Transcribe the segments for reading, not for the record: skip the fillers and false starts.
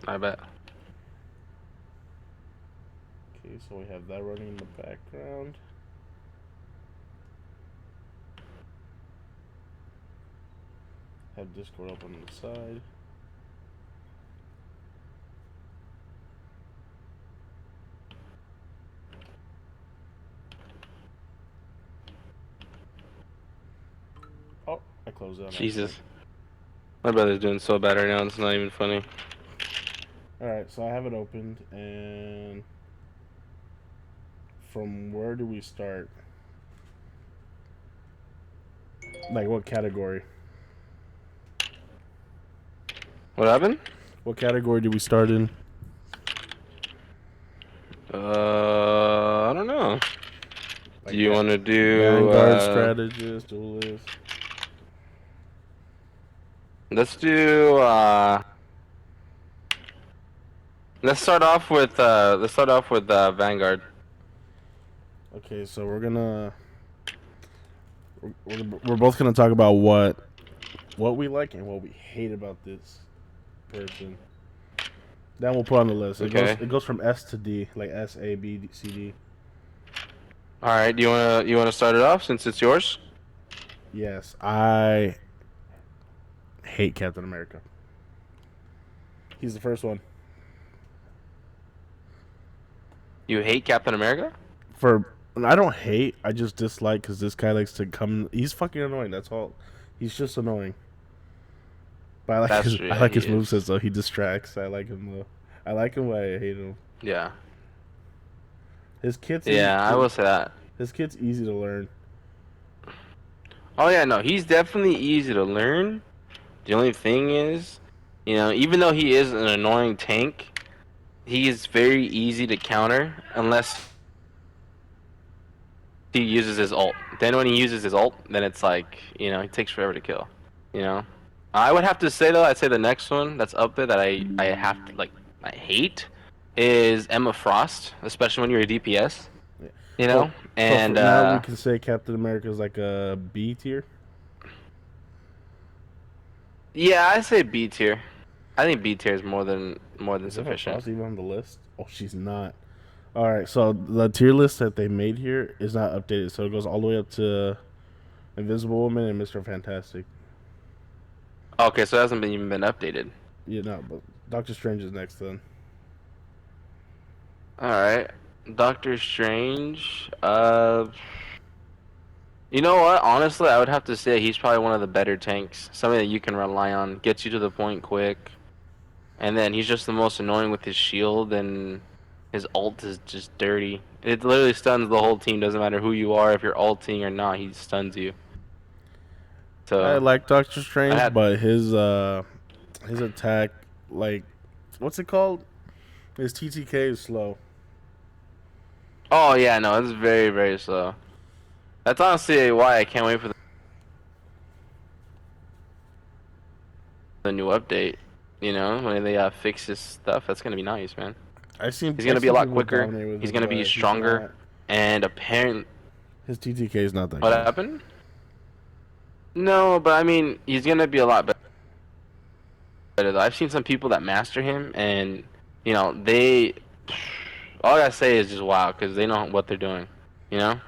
I bet. Okay, so we have that running in the background. Have Discord up on the side. Oh, I closed it on accident. Jesus. My brother's doing so bad right now, it's not even funny. Alright, so I have it opened, and from where do we start? Like, what category? What happened? What category do we start in? I don't know. Do Like, you want to do, Vanguard, Strategist, Duelist. let's do, let's start off with, Vanguard. Okay, so we're both gonna talk about what we like and what we hate about this person. Then we'll put on the list. Okay. It goes from S to D, like S A B C D. Alright, do you wanna start it off since it's yours? Yes, I hate Captain America. He's the first one. You hate Captain America? For I don't hate, I just dislike because this guy likes to come. He's fucking annoying. That's all. He's just annoying. But That's true, I yeah, like he his is. movesets though. He distracts. I like him though. I like him, but I hate him. Yeah. His kid's Yeah, I will say that. his kid's easy to learn. Oh yeah, no, he's definitely easy to learn. The only thing is, even though he is an annoying tank, he is very easy to counter unless he uses his ult. Then when he uses his ult, then it's like, he takes forever to kill. You know? I would have to say though, I'd say the next one that's up there that I have to like I hate is Emma Frost, especially when you're a DPS, Yeah. you So know? And now we can say Captain America is like a B tier. yeah, I say B tier. I think B tier is more than Is Emma sufficient. Frost even on the list? Oh, she's not. All right, so the tier list that they made here is not updated, so it goes all the way up to Invisible Woman and Mister Fantastic. Okay, so it hasn't been even been updated. Yeah, no, but Doctor Strange is next then. Alright. Doctor Strange. You know what? Honestly, I would have to say he's probably one of the better tanks. Something that you can rely on, gets you to the point quick. And then he's just the most annoying with his shield, and his ult is just dirty. It literally stuns the whole team, doesn't matter who you are, if you're ulting or not, he stuns you. I So, like Doctor I Strange, had. but his attack, like, what's it called? His TTK is slow. Oh, yeah, no, it's very, very slow. That's honestly why I can't wait for the new update. When they fix this stuff, that's gonna be nice, man. He's I've gonna be a seen lot people quicker. dominate with He's him, gonna be but he's stronger. not. And apparently, His TTK is not that what good. happened? No, but I mean, he's gonna be a lot better. I've seen some people that master him, and they. All I gotta say is just wow, because they know what they're doing. You know.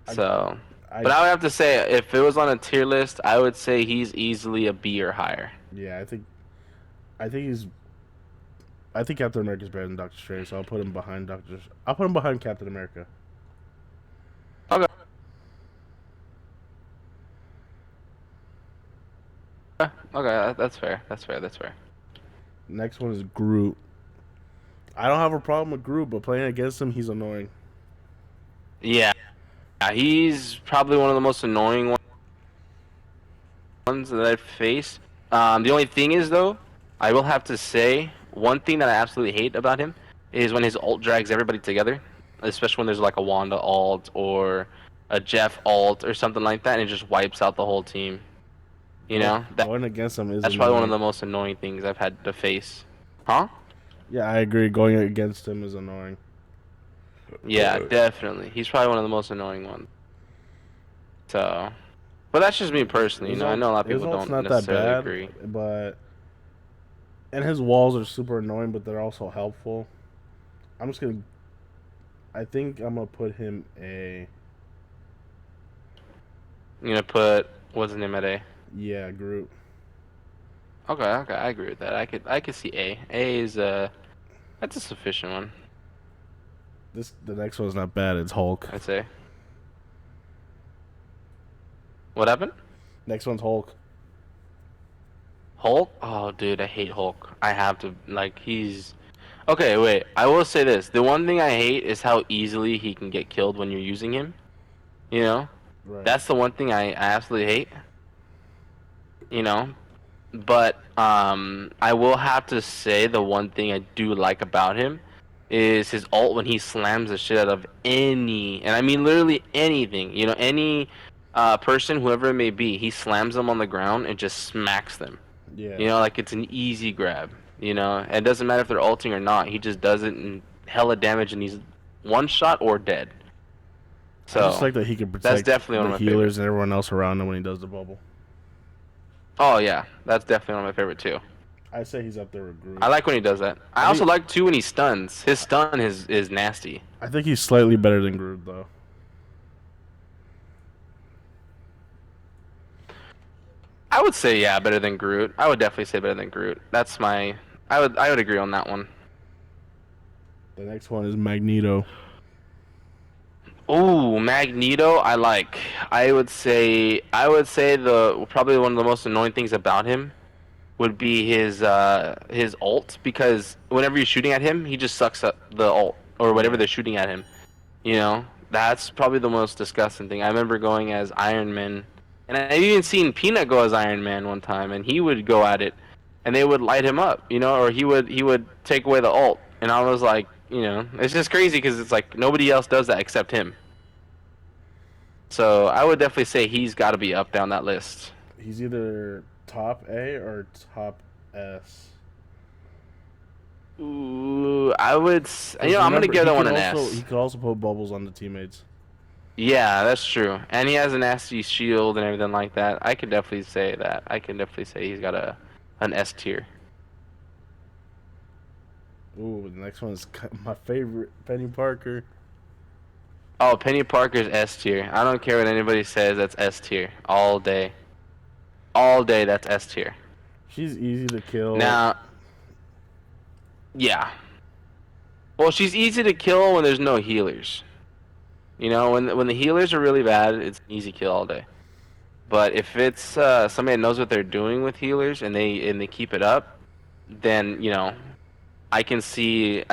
I So, I but I would have to say, if it was on a tier list, I would say he's easily a B or higher. yeah, I think he's I think Captain America is better than Doctor Strange, so I'll put him behind Doctor. I'll put him behind Captain America. Okay. Okay, that's fair. That's fair. That's fair. Next one is Groot. I don't have a problem with Groot, but playing against him, he's annoying. Yeah, he's probably one of the most annoying ones that I've faced. The only thing is though, I will have to say one thing that I absolutely hate about him is when his ult drags everybody together, especially when there's like a Wanda ult or a Jeff ult or something like that, and it just wipes out the whole team. That Going against him is that's probably one of annoying. the most annoying things I've had to face. Huh? Yeah, I agree. Going against him is annoying. Yeah, definitely. He's probably one of the most annoying ones. So, but that's just me personally. I know a lot of His people ult's don't not that necessarily bad, agree. but And his walls are super annoying, but they're also helpful. I'm just gonna. I think I'm gonna put him a. I'm gonna put what's his name at A. Yeah, Groot. Okay, okay, I agree with that. I could see A. A is that's a sufficient one, The next one's not bad. It's Hulk. I'd say. What happened? Next one's Hulk. Hulk? Oh, dude, I hate Hulk. I have to like he's okay. Wait, I will say this: the one thing I hate is how easily he can get killed when you're using him. You know, Right. that's the one thing I absolutely hate. You know, but I will have to say the one thing I do like about him is his ult when he slams the shit out of any, and I mean literally anything. You know, any person, whoever it may be, he slams them on the ground and just smacks them. You Yeah. know, like it's an easy grab. You know, and it doesn't matter if they're ulting or not. He just does it and hella damage, and he's one shot or dead. I just So like that he can that's protect definitely one the of my favorite. healers and everyone else around him when he does the bubble. Oh yeah, that's definitely one of my favorite too. I say he's up there with Groot. I like when he does that. I I also think like too when he stuns. His stun is nasty. I think he's slightly better than Groot though. I would say yeah, better than Groot. I would definitely say better than Groot. That's my. I would agree on that one. The next one is Magneto. Ooh, Magneto. I would say the probably one of the most annoying things about him would be his ult because whenever you're shooting at him, he just sucks up the ult or whatever Yeah. they're shooting at him. You know, that's probably the most disgusting thing. I remember going as Iron Man, and I've even seen Peanut go as Iron Man one time, and he would go at it, and they would light him up, you know, or he would take away the ult, and I was like, you know, it's just crazy because it's like nobody else does that except him. So I would definitely say he's got to be up down that list. He's either top A or top S. Ooh, I would, Because I'm gonna remember, give that one an S. he could also put bubbles on the teammates. Yeah, that's true. And he has a nasty shield and everything like that. I could definitely say that. I can definitely say he's got an S tier. Ooh, the next one is my favorite, Penny Parker. Oh, Penny Parker's S tier. I don't care what anybody says, that's S tier. All day. All day that's S tier. She's easy to kill. Now, yeah. Well, she's easy to kill when there's no healers. You know, when the healers are really bad, it's an easy kill all day. But if it's somebody that knows what they're doing with healers and they keep it up, then, you know, I can see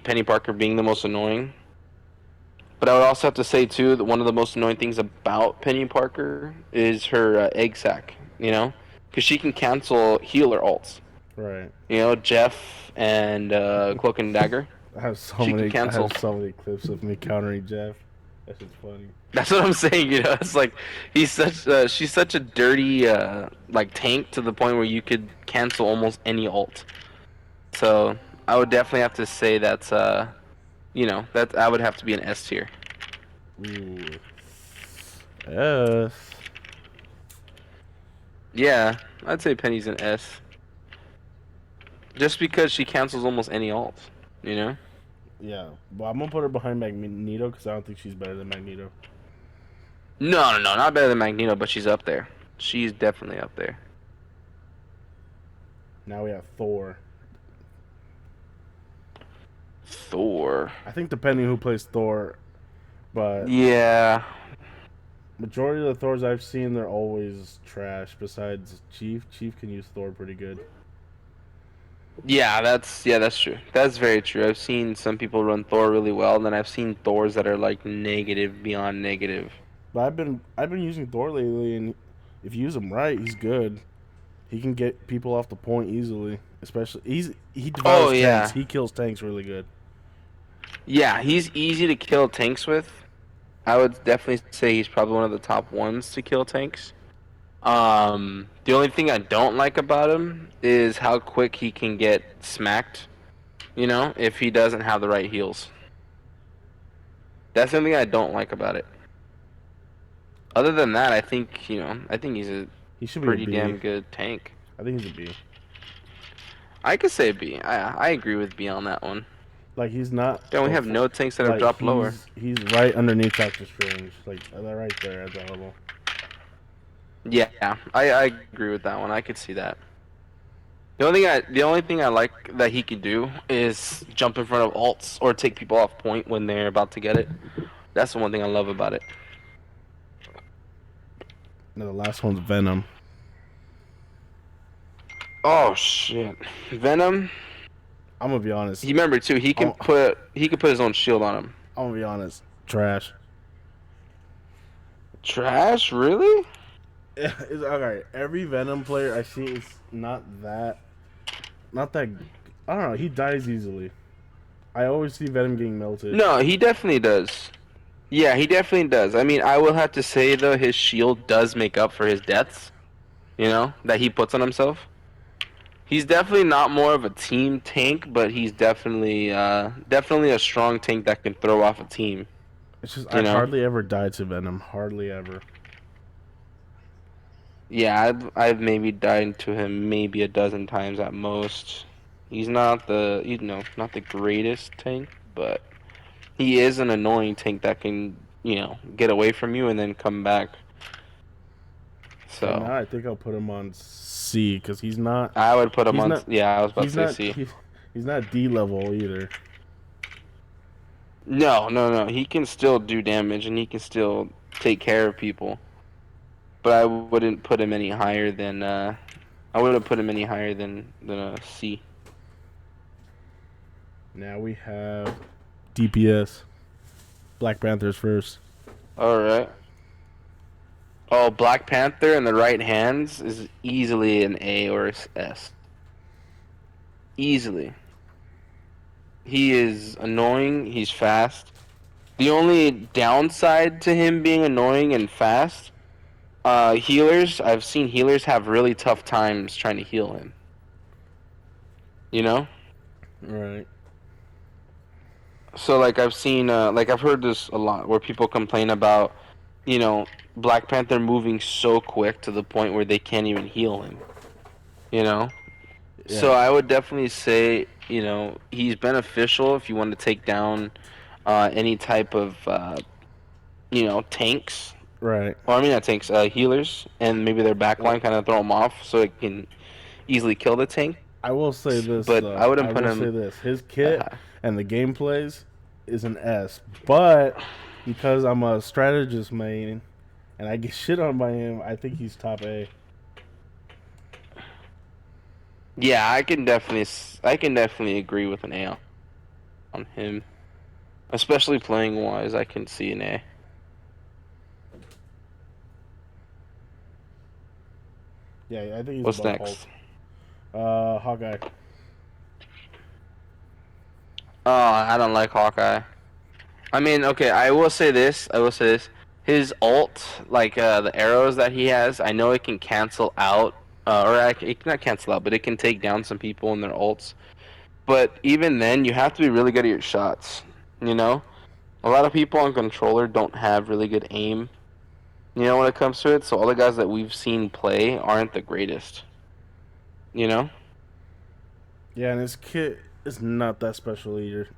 Penny Parker being the most annoying. But I would also have to say too that one of the most annoying things about Penny Parker is her egg sack. You know, because she can cancel healer ults. Right. You know, Jeff and Cloak and Dagger. She can I have cancel. so many clips of me countering Jeff. That shit's funny. That's what I'm saying. You know, it's like she's such a dirty like tank to the point where you could cancel almost any ult. So I would definitely have to say that's that I would have to be an S tier. Ooh. S. Yeah, I'd say Penny's an S. Just because she cancels almost any ult, you know? Yeah, but I'm gonna put her behind Magneto because I don't think she's better than Magneto. No, no, no, not better than Magneto, but she's up there. She's definitely up there. Now we have Thor. Thor. I think depending who plays Thor, but Yeah. majority of the Thors I've seen, they're always trash. Besides Chief, Chief can use Thor pretty good. Yeah, that's true. That's very true. I've seen some people run Thor really well, and then I've seen Thors that are like negative beyond negative. But I've been using Thor lately, and if you use him right, he's good. He can get people off the point easily. Especially he Oh devours tanks. yeah. He kills tanks really good. Yeah, he's easy to kill tanks with. I would definitely say he's probably one of the top ones to kill tanks. The only thing I don't like about him is how quick he can get smacked, you know, if he doesn't have the right heals. That's the only thing I don't like about it. Other than that, I think he's a He should be a pretty B. damn good tank. I think he's a B. I could say B. I agree with B on that one. Like he's not Then we the have full, no tanks that have like dropped lower. he's right underneath Doctor Strange, like right there at that level. Yeah, I agree with that one. I could see that. The only thing I like that he could do is jump in front of ults or take people off point when they're about to get it. That's the one thing I love about it. And the last one's Venom. Oh shit, Venom. I'm gonna be honest. He remember too. He can I'm, put his own shield on him. I'm gonna be honest. Trash. Trash, really? It's alright. Every Venom player I see is not that. I don't know. He dies easily. I always see Venom getting melted. No, he definitely does. Yeah, he definitely does. I mean, I will have to say though, his shield does make up for his deaths. You know that he puts on himself. He's definitely not more of a team tank, but he's definitely a strong tank that can throw off a team. It's just I You know? hardly ever die to Venom. Hardly ever. Yeah, I've maybe died to him maybe a dozen times at most. He's not not the greatest tank, but he is an annoying tank that can, get away from you and then come back. So So now I think I'll put him on C because he's not. I would put him He's on. not. Yeah, I was about He's to say not. C. He's not D level either. No, no, no. He can still do damage and he can still take care of people. But I wouldn't put him any higher than I wouldn't put him any higher than a C. Now we have DPS. Black Panthers first. All right. Oh, Black Panther in the right hands is easily an A or a S. Easily. He is annoying. He's fast. The only downside to him being annoying and fast, healers. I've seen healers have really tough times trying to heal him. You know? Right. So like I've seen, like I've heard this a lot where people complain about, Black Panther moving so quick to the point where they can't even heal him. You know? So Yeah. I would definitely say, he's beneficial if you want to take down any type of, tanks. Right. Or I mean, not tanks, healers, and maybe their Like backline kind of throw them off so it can easily kill the tanks. I will say this But I though. I wouldn't put will say him this. His that kit high. and the gameplays is an S, but because I'm a strategist main and I get shit on by him, I think he's top A. Yeah, I can definitely agree with an A on him, especially playing wise. I can see an A. Yeah, I think he's What's above Hulk. next? Hawkeye. Oh, I don't like Hawkeye. I mean, okay, I will say this. I will say this. His ult, like the arrows that he has, I know it can cancel out, it cannot cancel out, but it can take down some people in their ults. But even then, you have to be really good at your shots. You know, a lot of people on controller don't have really good aim. When it comes to it, so all the guys that we've seen play aren't the greatest. You know? Yeah, and his kit is not that special either.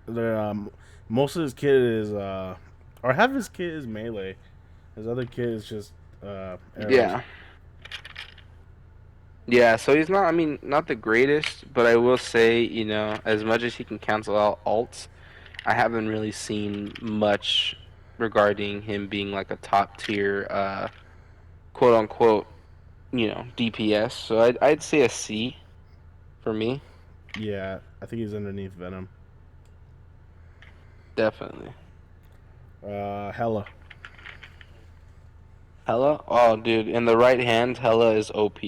Most of his kit is or half his kit is melee. His other kit is just arrows. Yeah. Yeah, so he's not, I mean, not the greatest, but I will say, as much as he can cancel out ults, I haven't really seen much regarding him being like a top tier, quote unquote, DPS. So I'd say a C for me, Yeah, I think he's underneath Venom. definitely. Hella. Hella? Oh, dude, in the right hand, Hella is OP.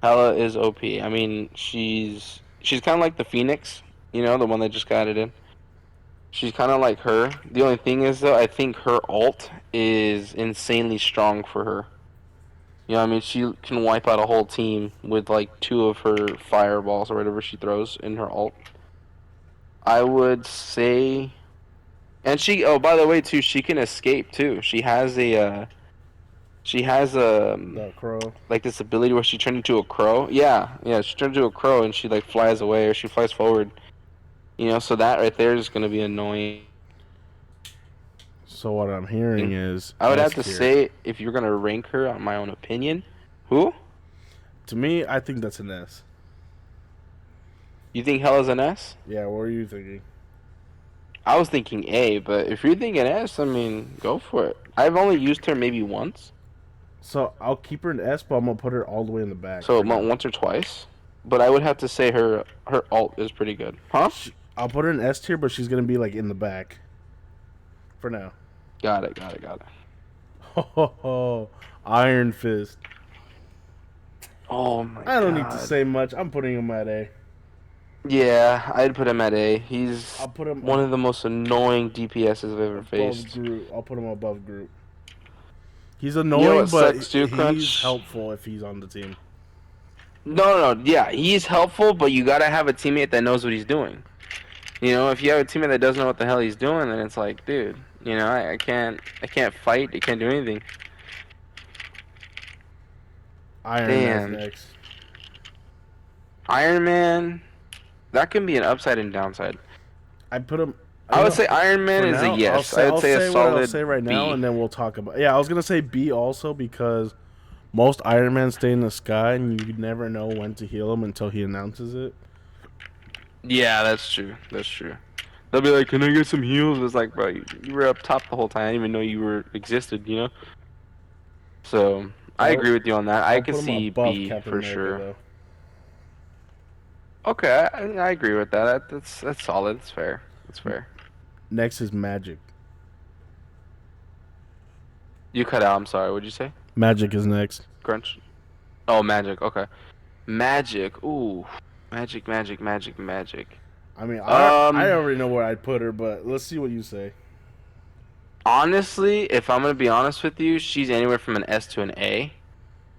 Hella is OP. I mean, she's kind of like the Phoenix, the one that just got it in. She's kind of like her. The only thing is, though, I think her ult is insanely strong for her. I mean, she can wipe out a whole team with like two of her fireballs or whatever she throws in her ult. I would say, and oh, by the way, too, she can escape too. She has The crow. like this ability where she turned into a crow. Yeah, yeah, she turned into a crow and she like flies away or she flies forward. You know, so that right there is gonna be annoying. So what I'm hearing is I would S have to tier. say if you're gonna rank her on my own opinion, who? To me, I think that's an S. You think Hella's an S? Yeah, what are you thinking? I was thinking A, but if you're thinking S, I mean, go for it. I've only used her maybe once, So I'll keep her in S, but I'm gonna put her all the way in the back so for now. once or twice. But I would have to say her alt is pretty good, huh? I'll put her in S tier, but she's gonna be like in the back for now. Got it, got it, got it. Ho ho ho! Iron Fist. Oh my I don't need to god. say much. I'm putting him at A. Yeah, I'd put him at A. He's I'll put him one of the most annoying DPSs I've ever above faced. Groot. I'll put him above Groot. He's You know annoying, what but sucks too, he's Crunch? helpful if he's on the team. No, yeah, he's helpful, but you gotta have a teammate that knows what he's doing. You know, if you have a teammate that doesn't know what the hell he's doing, then it's like, dude, you know, I can't fight, I can't do anything. Iron Man's Damn, next. Iron Man, that can be an upside and downside. I put him. I would say Iron Man For is a now, yes. I would I'll say a say what I'll say solid right now, B. and then we'll talk about. Yeah, I was gonna say B also because most Iron Man stay in the sky, and you never know when to heal him until he announces it. Yeah, that's true. That's true. They'll be like, "Can I get some heals?" It's like, bro, you were up top the whole time. I didn't even know you were existed. You know. So I But agree with you on that. I I'll could put him see above B Captain for America sure. though. Okay, I agree with that. That's solid. That's fair. That's fair. Next is Magic. You cut out. I'm sorry. What'd you say? Magic is next. Crunch. Oh, magic. Okay. Magic. Ooh. Magic. Magic. Magic. Magic. I mean, I Um. already know where I'd put her, but let's see what you say. Honestly, if I'm gonna be honest with you, she's anywhere from an S to an A.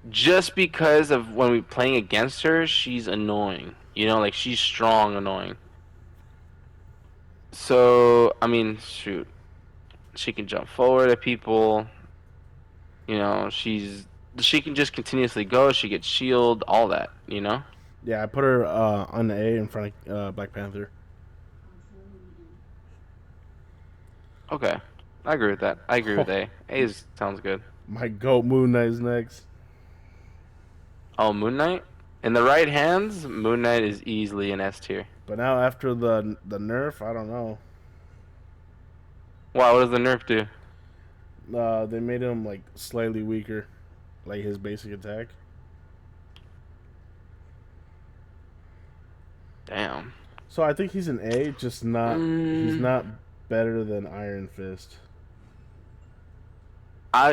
Just because of when we playing against her, she's annoying. You know, like she's strong, annoying. So I mean, shoot, she can jump forward at people. You know, she can just continuously go. She gets shield, all that. You know. Yeah, I put her on the A in front of Black Panther. Okay, I agree with that. I agree with A. Sounds good. My goat Moon Knight is next. Oh, Moon Knight. In the right hands, Moon Knight is easily an S tier. But now after the nerf, I don't know. Wow, what does the nerf do? They made him like slightly weaker, like his basic attack. Damn. So I think he's an A, just not. He's Mm, not better than Iron Fist.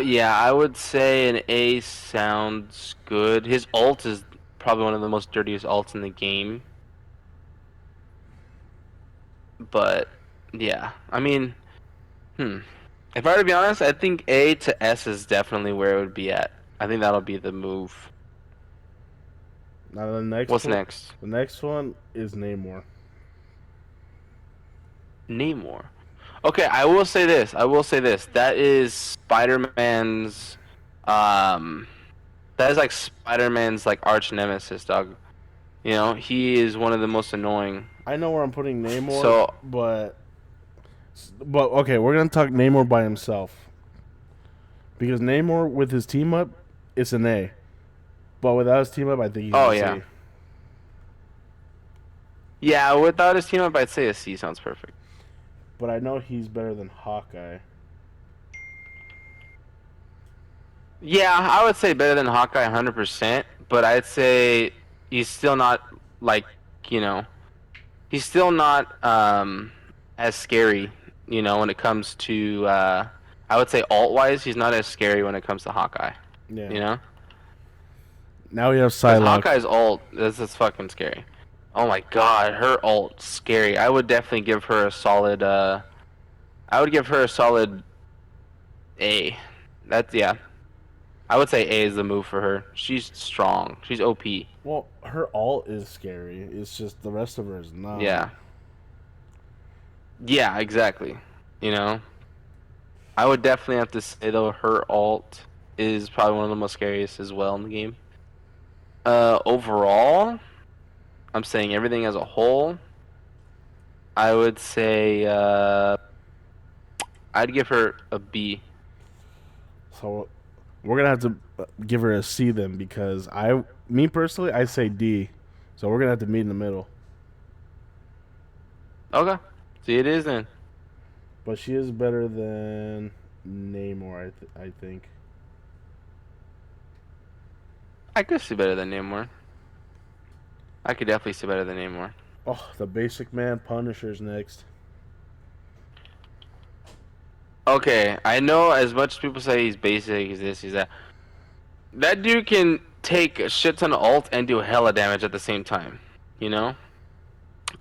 yeah, I would say an A sounds good. His ult is probably one of the most dirtiest ults in the game. But yeah, I mean, hmm. If I were to be honest, I think A to S is definitely where it would be at. I think that'll be the move. Now the next What's one, next? the next one is Namor. Namor. Okay, I will say this. I will say this. That is Spider-Man's um that is like Spider-Man's like arch nemesis, dog. You know, he is one of the most annoying. I know where I'm putting Namor, So, but okay, we're gonna talk Namor by himself because Namor with his team up, it's an A. But without his team up, I think he's oh a yeah. C. Yeah, without his team up, I'd say a C sounds perfect. But I know he's better than Hawkeye. Yeah, I would say better than Hawkeye 100%, but I'd say he's still not like, you know, he's still not as scary, you know, when it comes to I would say alt-wise, he's not as scary when it comes to Hawkeye, Yeah. you know? Now we have Because Psylocke. Hawkeye's ult, this is fucking scary. Oh my god, her ult, scary. I would definitely give her a solid, I would give her a solid A. That's, yeah. I would say A is the move for her. She's strong. She's OP. Well, her alt is scary. It's just the rest of her is not. Yeah. Yeah, exactly. You know? I would definitely have to say, though, her ult. is probably one of the most scariest as well in the game. Overall, I'm saying everything as a whole. I would say I'd give her a B. So we're gonna have to give her a C then because me personally, I say D. So we're gonna have to meet in the middle. Okay, see it is then. But she is better than Namor, I think. I could see better than Namor. I could definitely see better than Namor. Oh, the basic man Punisher's next. Okay, I know as much as people say he's basic, he's this, he's that. That dude can take a shit ton of ult and do hella damage at the same time. You know?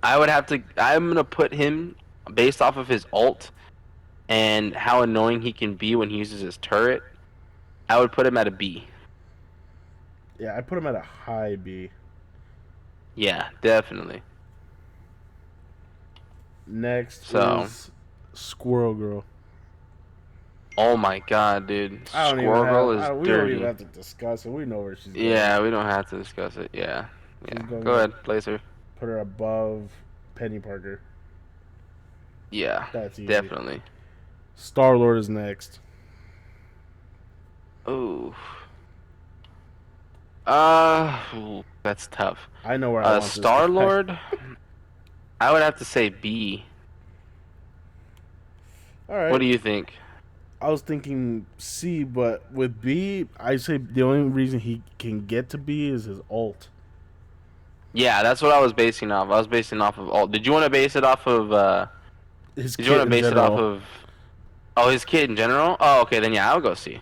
I would have to. I'm gonna put him based off of his ult and how annoying he can be when he uses his turret. I would put him at a B. Yeah, I put him at a high B. Yeah, definitely. Next So, is Squirrel Girl. oh my god, dude. I don't even Squirrel Girl is we don't even dirty. have to discuss it. We know where she's going. Yeah, we don't have to discuss it. Yeah. She's Yeah. going Go to ahead, place her. put her above Penny Parker. Yeah, That's easy. definitely. Star Lord is next. Ooh. Ooh, that's tough. I know where I want this Star guy. Lord, I would have to say B. All What right. do you think? I was thinking C, but with B, I say the only reason he can get to B is his ult. Yeah, that's what I was basing off. I was basing off of all. Did you want to base it off of? His Did you want kit to in base it off general. of? Oh, his kid in general. Oh, okay. Then yeah, I'll go C.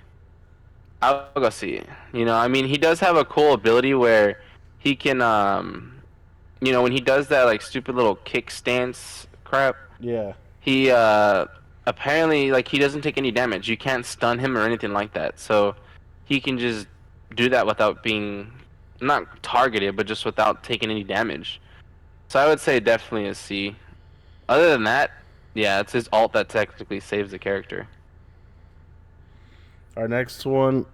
I'll go C. You know, I mean, he does have a cool ability where he can, when he does that like stupid little kick stance crap, Yeah. he apparently like he doesn't take any damage. You can't stun him or anything like that. So he can just do that without being not targeted, but just without taking any damage. So I would say definitely a C. Other than that, yeah, it's his ult that technically saves the character. Our next one.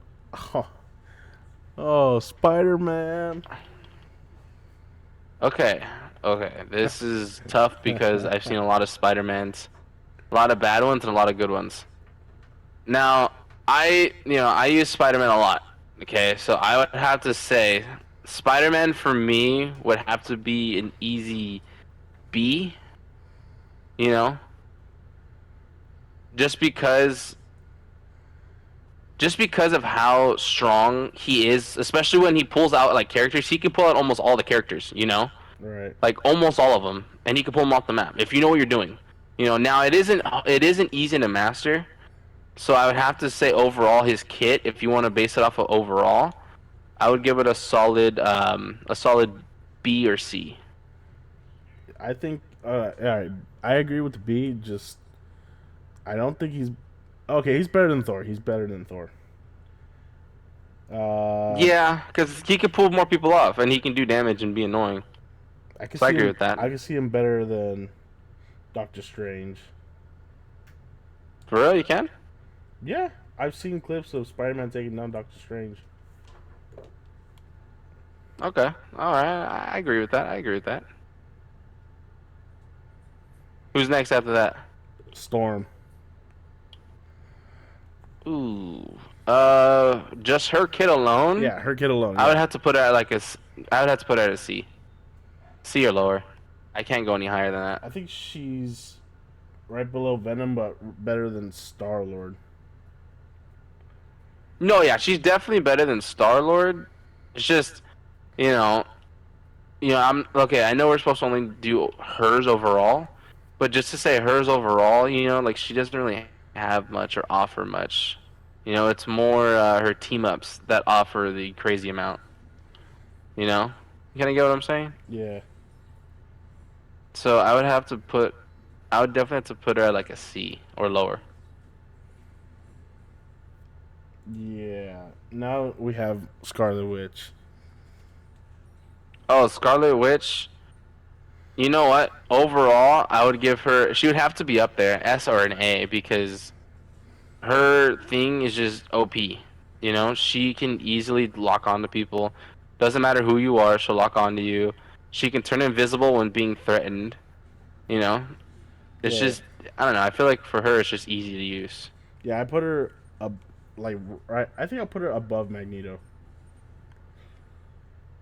Oh, Spider Man. Okay, okay. This is tough because I've seen a lot of Spider-Mans, a lot of bad ones and a lot of good ones. Now, I use Spider-Man a lot. Okay, so I would have to say Spider-Man for me would have to be an easy B, you know? Just because just because of how strong he is, especially when he pulls out like characters, he can pull out almost all the characters, you know? Right. Like almost all of them, and he can pull them off the map if you know what you're doing. You know, now it isn't easy to master, so I would have to say overall his kit, if you want to base it off of overall, I would give it a solid B or C. I think. All right. I agree with the B. Just I don't think he's okay. He's better than Thor. He's better than Thor. Uh, Yeah, because he can pull more people off, and he can do damage and be annoying. I can So I see agree him. with that. I can see him better than Doctor Strange. For real, you can? Yeah, I've seen clips of Spider-Man taking down Doctor Strange. Okay, all right, I agree with that. I agree with that. Who's next after that? Storm. Ooh, just her kid alone. Yeah, her kid alone. I would Yeah, have to put her at like I would have to put her at a C, C or lower. I can't go any higher than that. I think she's right below Venom, but better than Star Lord. No, yeah, she's definitely better than Star Lord. It's just, you know, I'm okay. I know we're supposed to only do hers overall, but just to say hers overall, like she doesn't really have much or offer much. It's more her team ups that offer the crazy amount. You kind of get what I'm saying? Yeah, So I would definitely have to put her at like a C or lower. yeah. Now we have Scarlet Witch. Oh, Scarlet Witch. You know what? Overall, I would give her. She would have to be up there, S or an A, because her thing is just OP. You know, she can easily lock onto people. Doesn't matter who you are, she'll lock onto you. She can turn invisible when being threatened. You know, it's Yeah, just I don't know. I feel like for her, it's just easy to use. yeah. I put her like right. I think I put her above Magneto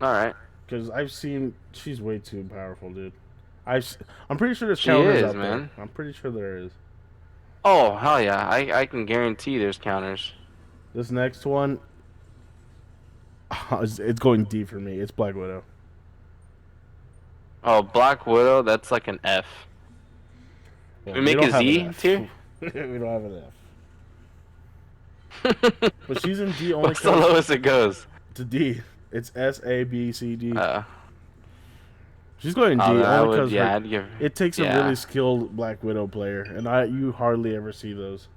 All right, because I've seen she's way too powerful, dude. I'm pretty sure there's she counters is, out there. man. I'm pretty sure there is. Oh hell yeah, I can guarantee there's counters. This next one, it's going D for me. It's Black Widow. Oh, Black Widow, that's like an F. Well, Can we we make don't a have an Z F. tier? We don't have an F. But she's in D only What's the because lowest it goes? to D. It's S A B C D. Uh, She's going oh, D then I only would, because yeah, her. I'd give, It takes a really yeah, skilled Black Widow player, and you hardly ever see those.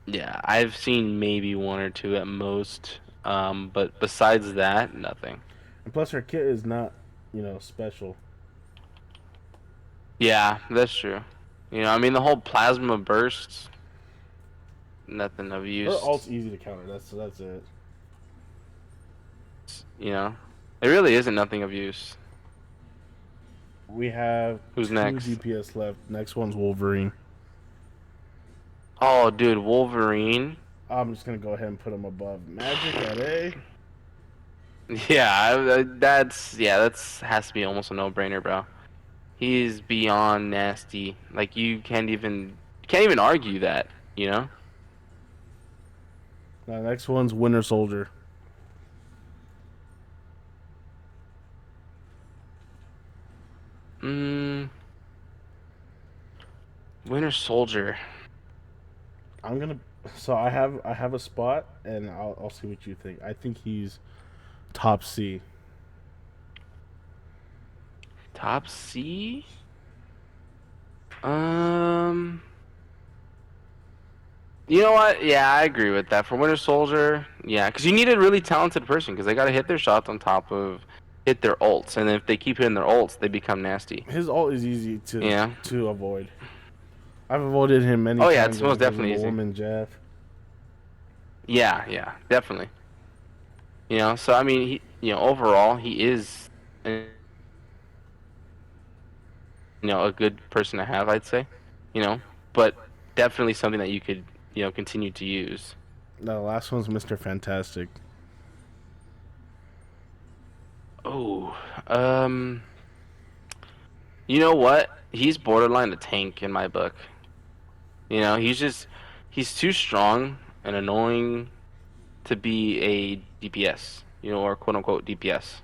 yeah. I've seen maybe one or two at most. But besides that, nothing. And plus, her kit is not, special. Yeah, that's true. You know, I mean, the whole plasma burst, nothing of Her use. ult's easy to counter. That's it. You know, it really isn't nothing of use. We have Who's two next? DPS left. Next one's Wolverine. Oh, dude, Wolverine. I'm just gonna go ahead and put him above Magic at A. Yeah, that's has to be almost a no-brainer, bro. He's beyond nasty. Like you can't even argue that, you know? Now, next one's Winter Soldier. Mm, Winter Soldier. I'm gonna. So I have a spot, and I'll see what you think. I think he's top C. Top C? Um, you know what? Yeah, I agree with that. For Winter Soldier, yeah, because you need a really talented person because they got to hit their shots on top of hit their ults, and if they keep hitting their ults, they become nasty. His ult is easy Yeah. to avoid. I've avoided him many Oh yeah, times it's just most because of the definitely easy. woman Jeff. Yeah, yeah, definitely. You know, so I mean, overall, he is, a good person to have, I'd say. You know, but definitely something that you could, continue to use. No, the last one's Mr. Fantastic. Oh, um, you know what? He's borderline a tank in my book. You know, he's too strong and annoying to be a DPS, or quote unquote DPS.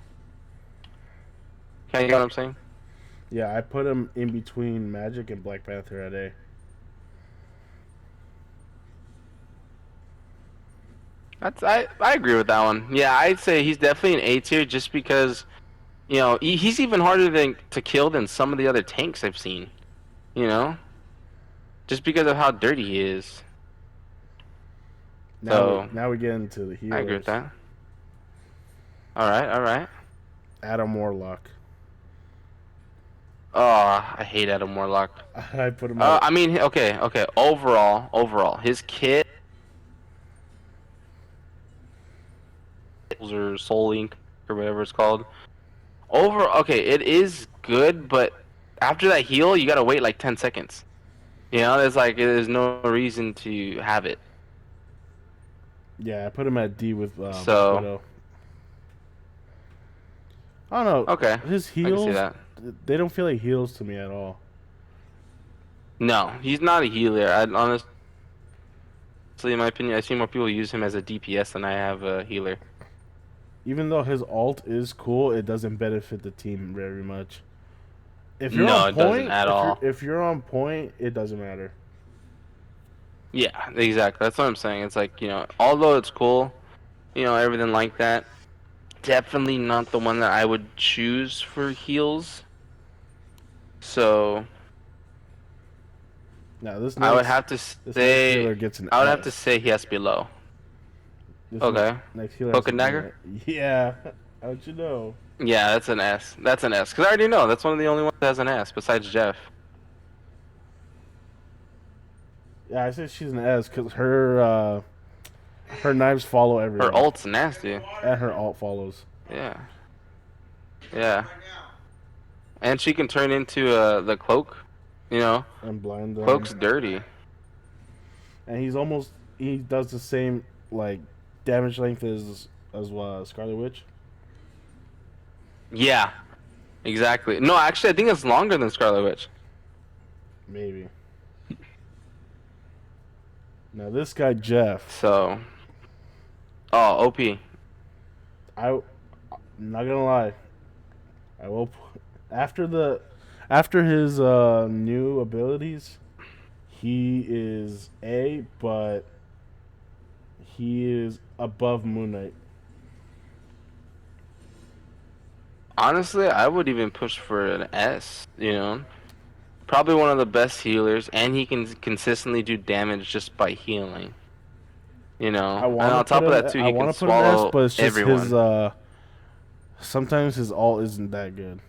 Can you get what I'm saying? Yeah, I put him in between Magic and Black Panther at A. I agree with that one. Yeah, I'd say he's definitely an A tier just because he's even harder to kill than some of the other tanks I've seen. You know, just because of how dirty he is. So Now we get into the I agree with healers. that. All right, all right. Adam Warlock. Oh, I hate Adam Warlock. I put him at I mean, okay, okay. Overall, his kit or Soul Link or whatever it's called. Okay, it is good, but after that heal, you gotta wait like 10 seconds. There's no reason to have it. Yeah, I put him at D with Black So, Widow. I don't okay, know. His I can see heals, that. they don't feel like heals to me at all. No, he's not a healer. I honestly, in my opinion, I see more people use him as a DPS than I have a healer. Even though his alt is cool, it doesn't benefit the team very much. If you're on No, it doesn't point, at all. if you're on point, it doesn't matter. Yeah, exactly. That's what I'm saying. It's like, although it's cool, everything like that, definitely not the one that I would choose for heals. So, Now this I would next have to this next say, healer gets an I would have to S. say he has to be low. This Okay. next healer has Cloak to and be Dagger? Yeah, how'd you know? Yeah, that's an S. That's an S. Because I already know. That's one of the only ones that has an S, besides Jeff. Yeah, I said she's an S because her Her knives follow Her everyone, ult's nasty. and her alt follows Yeah, yeah. And she can turn into the cloak. You know, and blind them. cloak's dirty. And he does the same like damage length as Scarlet Witch. Yeah, exactly. No, actually, I think it's longer than Scarlet Witch. Maybe. Now this guy Jeff, So, oh, OP. I'm not gonna lie, I will after the after his new abilities, he is A, but he is above Moon Knight. Honestly, I would even push for an S. You know, probably one of the best healers, and he can consistently do damage just by healing. You know, and on top of that too, I he want can to put an S, swallow but it's just his everyone. sometimes his alt isn't that good.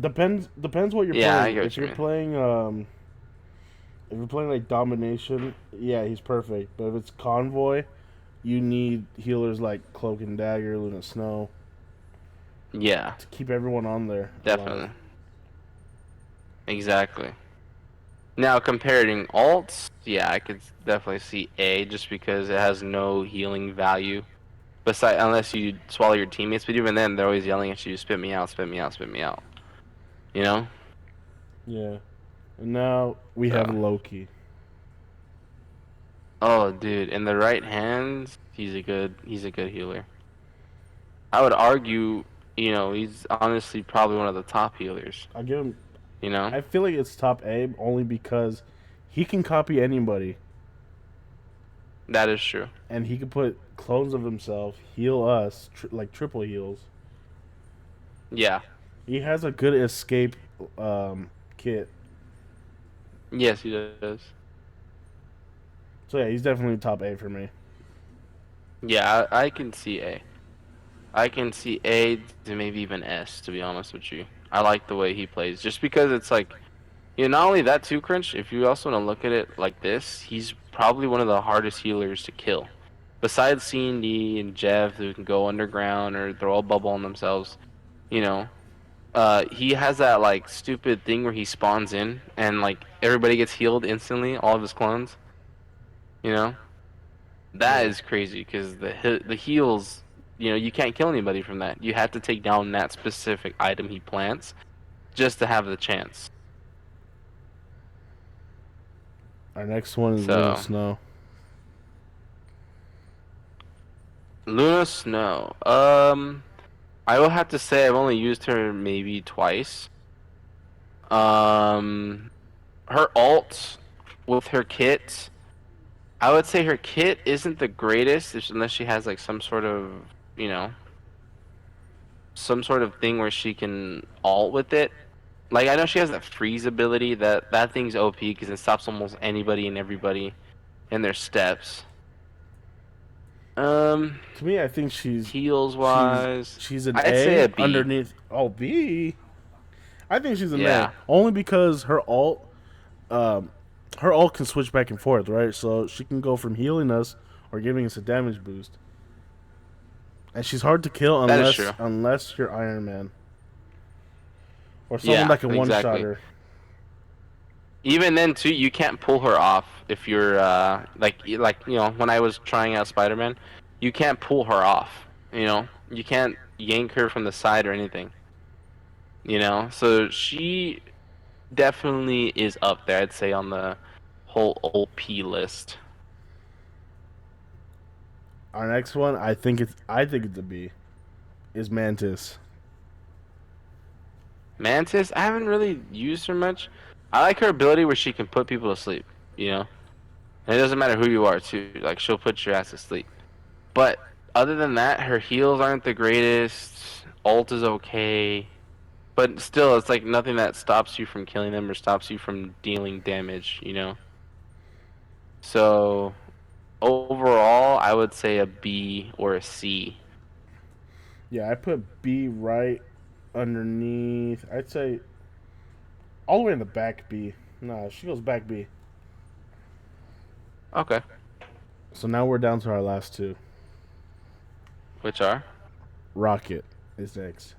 Depends what you're Yeah, I playing. get what you mean. If you're playing like domination, yeah, he's perfect. But if it's convoy, you need healers like Cloak and Dagger, Luna Snow Yeah, to keep everyone on there alive. definitely. Exactly. Now comparing alts, yeah, I could definitely see A just because it has no healing value. Besides, unless you swallow your teammates, but even then, they're always yelling at you, "Spit me out, spit me out, spit me out." You know? Yeah. And now we have So, Loki. oh, dude, in the right hands, he's a good healer. I would argue, you know, he's honestly probably one of the top healers. I give him. You know? I feel like it's top A only because he can copy anybody, That is true. and he can put clones of himself heal us like triple heals. Yeah. He has a good escape kit. Yes, he does. So yeah, he's definitely top A for me. Yeah, I can see A. I can see A to maybe even S, to be honest with you. I like the way he plays. Just because it's like, you know, not only that too, Cringe, if you also want to look at it like this, he's probably one of the hardest healers to kill. Besides C&D and Jeff, who can go underground or throw a bubble on themselves, you know, he has that like stupid thing where he spawns in and like everybody gets healed instantly, all of his clones, you know? That Yeah. is crazy because the heals, you know, you can't kill anybody from that. You have to take down that specific item he plants just to have the chance. Our next one is Luna So, Snow. Luna Snow. I will have to say I've only used her maybe twice. Um, her ult with her kit, I would say her kit isn't the greatest unless she has like some sort of, you know, some sort of thing where she can ult with it. Like I know she has that freeze ability. That thing's OP because it stops almost anybody and everybody in their steps. Um, To me, I think heals wise, she's an I'd say A a B. underneath. Oh, B. I think she's an A Yeah, only because um, her alt can switch back and forth, right? So she can go from healing us or giving us a damage boost, and she's hard to kill that is true. unless you're Iron Man or someone Yeah, that can one shot exactly. her. Even then too, you can't pull her off if you're like you know when I was trying out Spider-Man, you can't pull her off. You know, you can't yank her from the side or anything. You know, so she definitely is up there. I'd say on the whole OP list. Our next one, I think it's a B. Is Mantis. Mantis, I haven't really used her much. I like her ability where she can put people to sleep. You know, and it doesn't matter who you are too. Like she'll put your ass to sleep. But other than that, her heals aren't the greatest. Ult is okay. But still, it's like nothing that stops you from killing them or stops you from dealing damage, you know? So, overall, I would say a B or a C. Yeah, I put B right underneath. I'd say all the way in the back B. No, she goes back B. Okay. So now we're down to our last two. Which are? Rocket is next.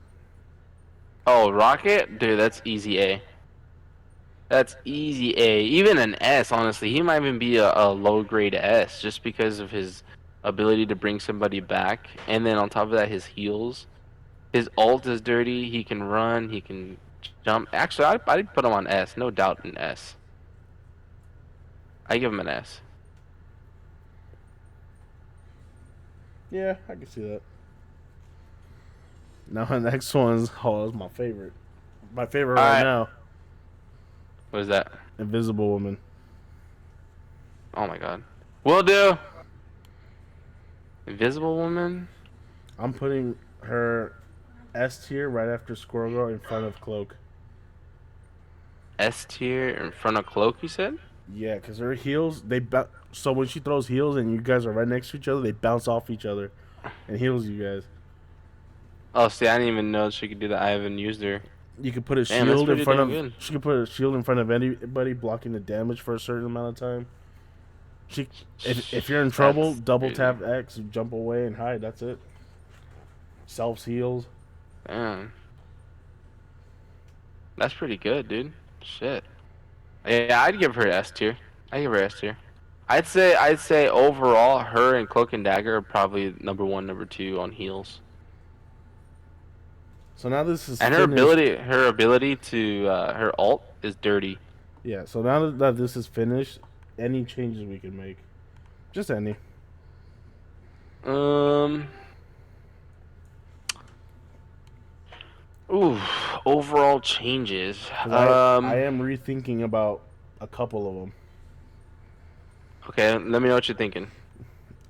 Oh, Rocket? Dude, that's easy A. That's easy A. Even an S, honestly. He might even be a low grade S just because of his ability to bring somebody back. And then on top of that, his heals. His ult is dirty. He can run. He can jump. Actually, I'd put him on S. No doubt an S. I give him an S. Yeah, I can see that. Now the next one's it's my favorite. My favorite All right right. now. What is that? Invisible Woman. Oh my God. Will do. Invisible Woman. I'm putting her S tier right after Squirrel Girl in front of Cloak. S tier in front of Cloak, you said? Yeah, because her heals, so when she throws heals and you guys are right next to each other, they bounce off each other and heals you guys. Oh, see, I didn't even know she could do that. I haven't used her. You could put a Damn, that's shield in pretty front damn of. good. She could put a shield in front of anybody, blocking the damage for a certain amount of time. She, if you're in trouble, That's double crazy. tap X, jump away and hide. That's it. Self heals. Damn. That's pretty good, dude. Shit. Yeah, I'd give her S tier. I'd give her S tier. I'd say overall, her and Cloak and Dagger are probably number one, number two on heals. So now this is And finished. her ability to her ult is dirty. Yeah. So now that this is finished, any changes we can make, just any. Um. Ooh. Overall changes. Because I am rethinking about a couple of them. Okay. Let me know what you're thinking.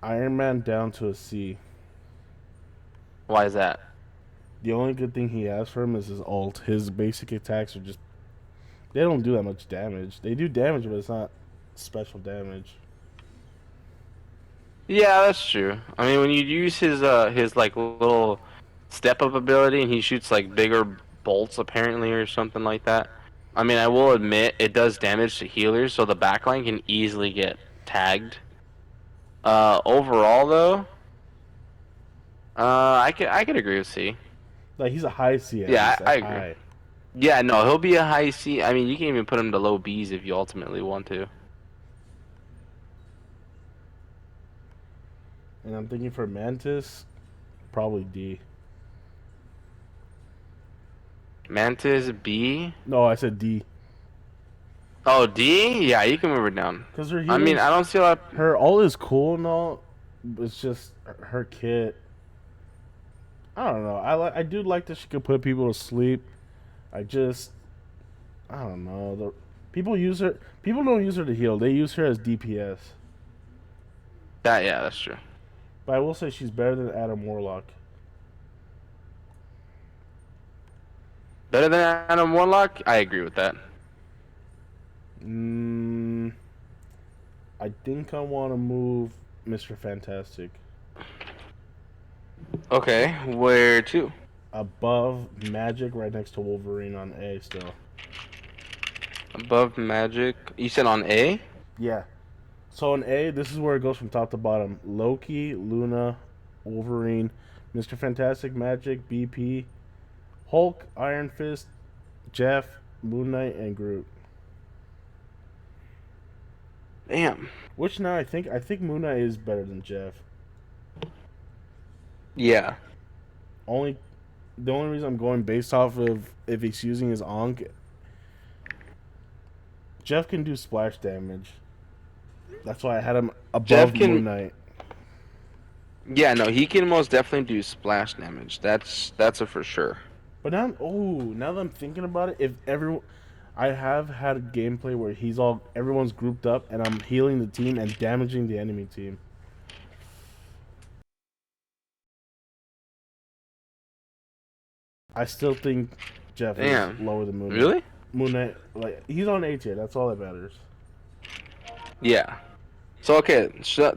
Iron Man down to a C. Why is that? The only good thing he has for him is his ult. His basic attacks are just they don't do that much damage. They do damage, but it's not special damage. Yeah, that's true. I mean, when you use his like little step up ability and he shoots like bigger bolts apparently or something like that. I mean, I will admit it does damage to healers, so the backline can easily get tagged. Overall though, I could agree with C. Like he's a high C at Yeah, least, I like agree. high. Yeah, no, he'll be a high C. I mean, you can even put him to low Bs if you ultimately want to. And I'm thinking for Mantis, probably D. Mantis B. No, I said D. Oh, D? Yeah, you can move her down. Because her I mean, healers, I don't see a lot. her ult is cool and all. But it's just her kit. I don't know. I do like that she could put people to sleep. I just I don't know. People use her. People don't use her to heal. They use her as DPS. Yeah, that's true. But I will say she's better than Adam Warlock. Better than Adam Warlock? I agree with that. Mm, I think I want to move Mr. Fantastic Okay, where to? above Magic, right next to Wolverine on A. Still, Above Magic. You said on A? yeah. So in A, this is where it goes from top to bottom: Loki, Luna, Wolverine, Mr. Fantastic, Magic, BP, Hulk, Iron Fist, Jeff, Moon Knight, and Groot. Damn. Which now I think Moon Knight is better than Jeff. Yeah. Only the only reason I'm going based off of if he's using his Ankh, Jeff can do splash damage. That's why I had him Jeff above Moon can. Knight. Yeah, no, he can most definitely do splash damage. That's a for sure. But now that I'm thinking about it, if everyone, I have had gameplay where everyone's grouped up and I'm healing the team and damaging the enemy team. I still think Jeff is Damn. lower than Moon Knight. Really? Moon Knight, like he's on A tier. That's all that matters. Yeah. So okay,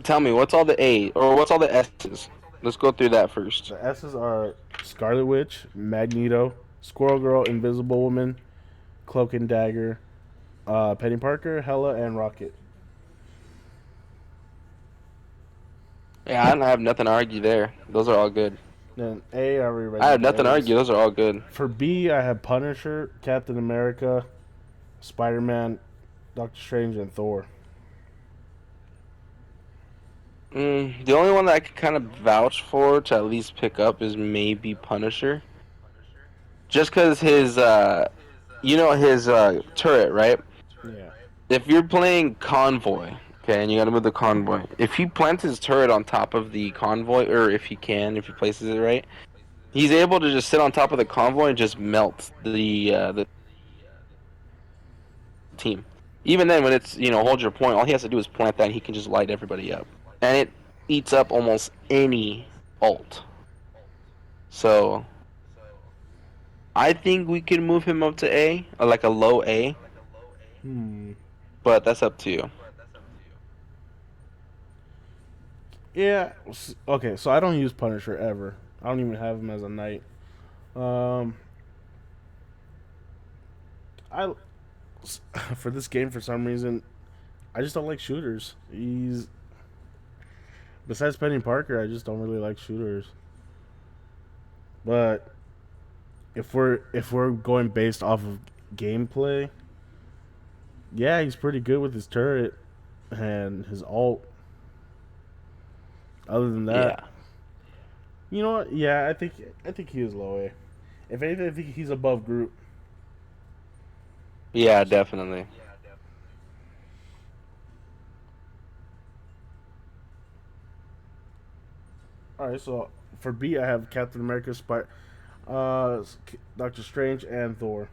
tell me what's all the A or what's all the S's? Let's go through that first. The S's are Scarlet Witch, Magneto, Squirrel Girl, Invisible Woman, Cloak and Dagger, Penny Parker, Hela, and Rocket. Yeah, I don't have nothing to argue there. Those are all good. Then A, I already read I you have the nothing to A's. argue. Those are all good. For B, I have Punisher, Captain America, Spider Man, Doctor Strange, and Thor. The only one that I could kind of vouch for to at least pick up is maybe Punisher. Just because his turret, right? Yeah. If you're playing convoy, okay, and you gotta move the convoy, if he plants his turret on top of the convoy, or if he places it right, he's able to just sit on top of the convoy and just melt the team. Even then, when it's hold your point, all he has to do is plant that, and he can just light everybody up, and it eats up almost any ult. So I think we can move him up to A, or like a low A, Hmm. but that's up to you. Yeah. Okay, so I don't use Punisher ever. I don't even have him as a knight. Um, I for this game for some reason I just don't like shooters. He's besides Penny Parker, I just don't really like shooters. But if we're going based off of gameplay, yeah, he's pretty good with his turret and his ult. Other than that, Yeah, you know what? Yeah, I think he is low A. If anything, I think he's above Groot. yeah, definitely. All right, so for B, I have Captain America, uh, Doctor Strange, and Thor.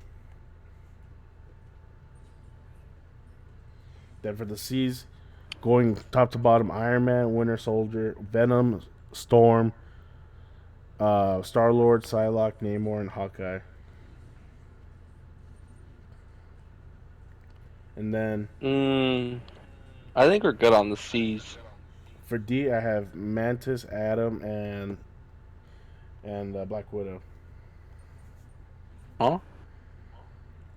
Then for the C's, going top to bottom, Iron Man, Winter Soldier, Venom, Storm, Star Lord, Psylocke, Namor, and Hawkeye. And then Mm, I think we're good on the C's. for D, I have Mantis, Adam, and Black Widow. Huh?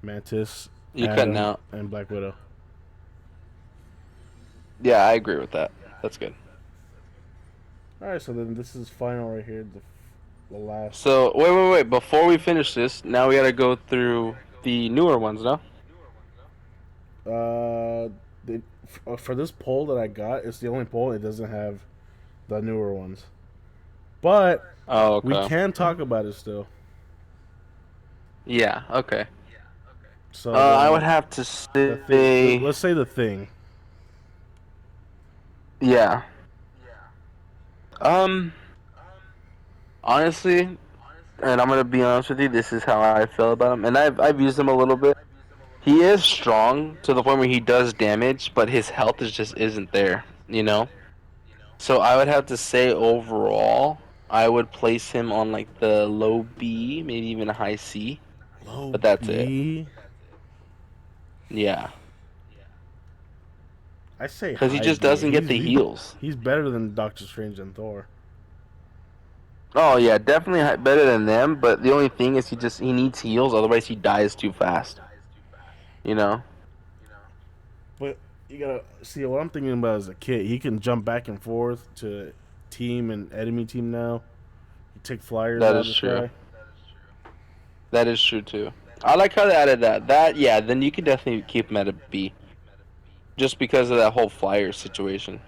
Mantis, You cutting Adam, out? and Black Widow. Yeah, I agree with that. That's good. All right, so then this is final right here. The last. So wait. Before we finish this, now we gotta go through the newer ones, no? Uh, for this poll that I got, it's the only poll it doesn't have the newer ones. But Oh, we okay. can talk about it still. Yeah. Okay. So I would then have to the thing. say, Let's say the thing. yeah. Um, honestly, and I'm gonna be honest with you, this is how I feel about him, and I've used him a little bit. He is strong to the point where he does damage, but his health is just isn't there, you know? So I would have to say overall, I would place him on like the low B, maybe even a high C, Low but that's it. B. Yeah. I say Because he high just B. doesn't get the heals. He's better than Doctor Strange and Thor. Oh yeah, definitely better than them, but the only thing is he needs heals, otherwise he dies too fast. You know? But you gotta see what I'm thinking about as a kid. He can jump back and forth to team and enemy team now. He take flyers That out of is the true. sky. That is true too. I like how they added that. Yeah, then you can definitely keep him at a B. Just because of that whole flyer situation.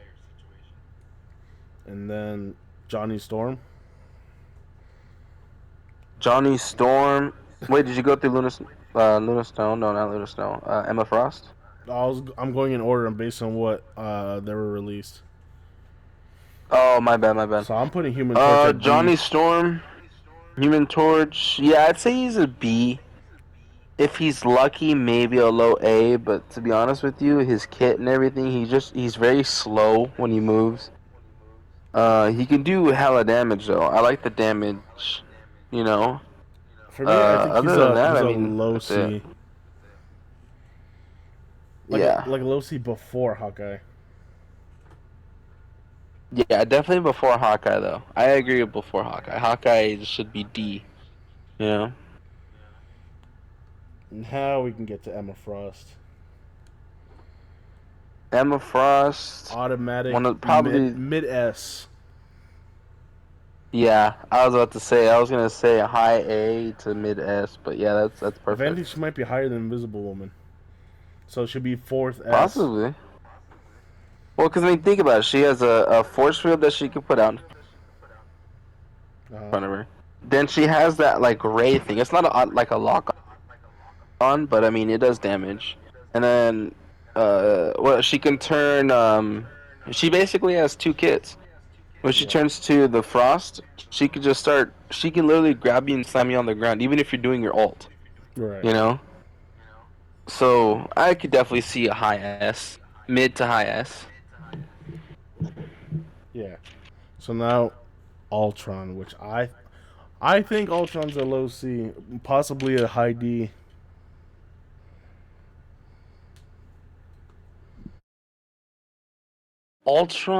And then Johnny Storm. Johnny Storm. Wait, did you go through Luna Stone? No, not Luna Stone. Emma Frost? I'm going in order based on what they were released. Oh, my bad, my bad. So I'm putting Human Torch at D. Johnny Storm, Human Torch. Yeah, I'd say he's a B. If he's lucky, maybe a low A. But to be honest with you, his kit and everything, he's very slow when he moves. He can do hella damage though. I like the damage. You know. For me, I think Other than that, he's I a mean, low that's it. C, Yeah. like a low C before Hawkeye. Yeah, definitely before Hawkeye though. I agree with before Hawkeye. Hawkeye should be D. You know. Now we can get to Emma Frost. Emma Frost, one Automatic of probably mid S. Yeah, I was about to say. I was gonna say a high A to mid S, but yeah, that's If anything, perfect. she might be higher than Invisible Woman. So it should be fourth S. Possibly. Well, because I mean, think about it. She has a force field that she can put out in Uh, front of her. Then she has that like ray thing. It's not like a lock on, but I mean, it does damage. And then, well, she can turn. She basically has two kits. When she yeah. turns to the frost, she can just start. She can literally grab you and slam you on the ground, even if you're doing your ult. Right. You know. So I could definitely see a high S, mid to high S. Yeah. So now Ultron, which I think Ultron's a low C, possibly a high D. Ultron.